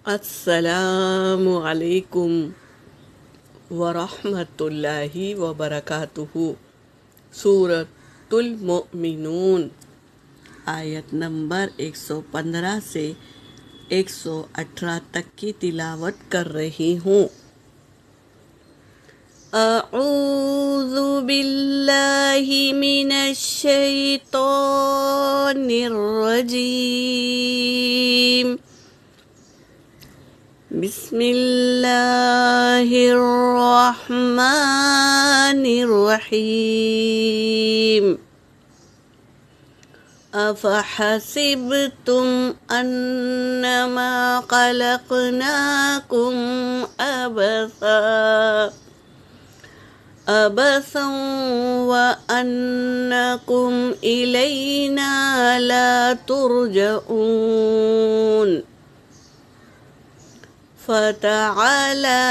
السلام علیکم ورحمۃ اللہ وبرکاتہ۔ سورۃ المؤمنون آیت نمبر 115 سے 118 تک کی تلاوت کر رہی ہوں۔ اعوذ باللہ من الشیطان الرجیم، بسم اللہ الرحمن الرحیم۔ افحسبتم انما خلقناکم عبثا وانکم الینا لا ترجعون۔ فتعالى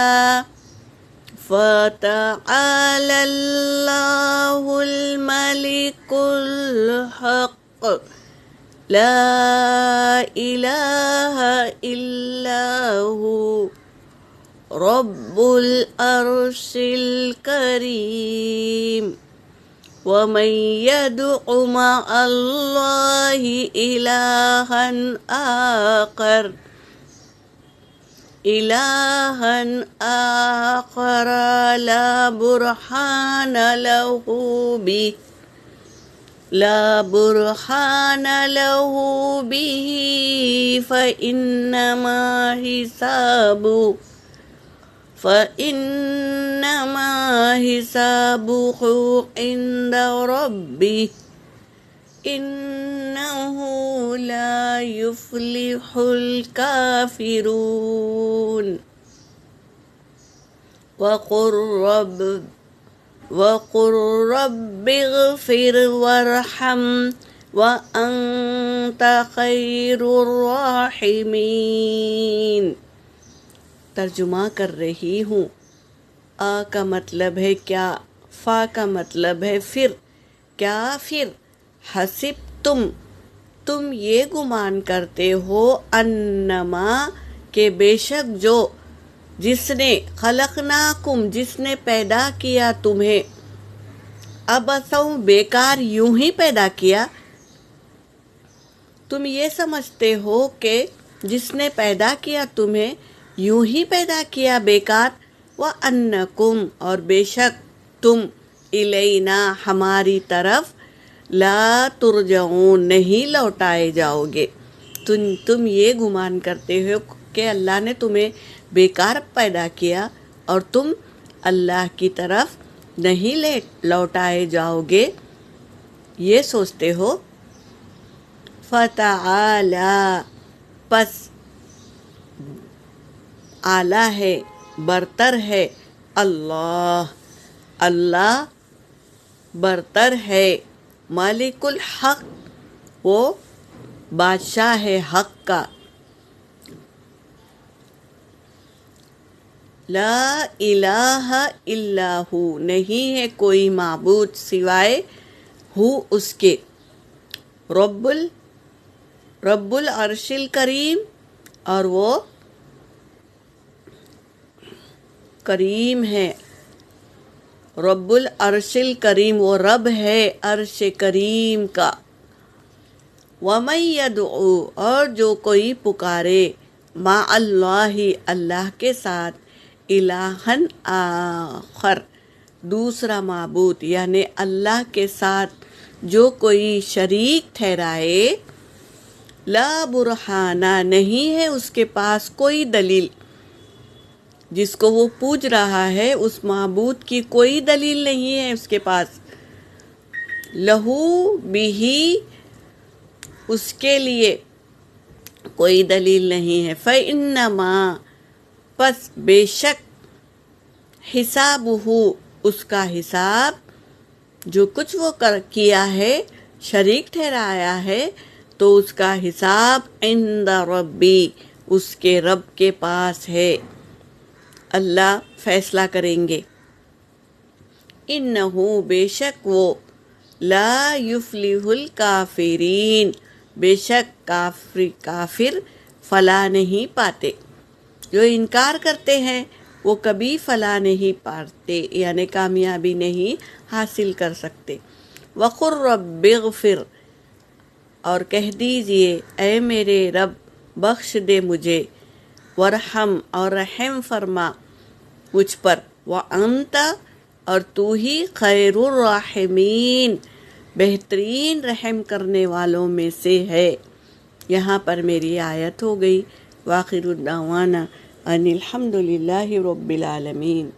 الله الملك الحق، لا إله إلا هو رب العرش الكريم۔ ومن يدع مع الله إلها آخر لا برهان له به فإنما حسابه عند ربه، إنه لا يفلح الكافرون۔ وقل رب اغفر وارحم وأنت خير الراحمين۔ ترجمہ کر رہی ہوں۔ آ کا مطلب ہے کیا، فا کا مطلب ہے پھر، کیا پھر، حسب تم یہ گمان کرتے ہو، انما کہ بے شک جس نے، خلقناکم جس نے پیدا کیا تمہیں، عبثاً بیکار، یوں ہی پیدا کیا۔ تم یہ سمجھتے ہو کہ جس نے پیدا کیا تمہیں یوں ہی پیدا کیا بیکار، وَأَنَّكُمْ اور بے شک تم، الینا ہماری طرف، لا ترجعون نہیں لوٹائے جاؤ گے۔ تم یہ گمان کرتے ہو کہ اللہ نے تمہیں بیکار پیدا کیا اور تم اللہ کی طرف نہیں لوٹائے جاؤ گے، یہ سوچتے ہو۔ فتعالی پس اعلیٰ ہے، برتر ہے، اللہ برتر ہے، مالک الحق وہ بادشاہ ہے حق کا، لا الہ الا ہو نہیں ہے کوئی معبود سوائے ہو اس کے، رب العرش الکریم اور وہ کریم ہے، رب العرش الکریم وہ رب ہے عرش کریم کا۔ وَمَن يَدْعُ اور جو کوئی پکارے، مع اللہ اللہ کے ساتھ، الہًا آخر دوسرا معبود یعنی اللہ کے ساتھ جو کوئی شریک ٹھہرائے، لا برہانہ نہیں ہے اس کے پاس کوئی دلیل، جس کو وہ پوج رہا ہے اس معبود کی کوئی دلیل نہیں ہے اس کے پاس، لہو بھی اس کے لیے کوئی دلیل نہیں ہے، فإنما پس بے شک، حسابہ اس کا حساب، جو کچھ وہ کیا ہے شریک ٹھہرایا ہے تو اس کا حساب عند ربی اس کے رب کے پاس ہے، اللہ فیصلہ کریں گے۔ انہو بے شک وہ، لا یفلح الکافرین بے شک کافر فلاح نہیں پاتے۔ جو انکار کرتے ہیں وہ کبھی فلاح نہیں پاتے، یعنی کامیابی نہیں حاصل کر سکتے۔ وقر رب اغفر، اور کہہ دیجئے اے میرے رب بخش دے مجھے، ورحم، اور رحم فرما مجھ پر، وانت، اور تو ہی خیر الراحمین، بہترین رحم کرنے والوں میں سے ہے۔ یہاں پر میری آیت ہو گئی۔ وآخر الدعوانا ان الحمد للہ رب العالمین۔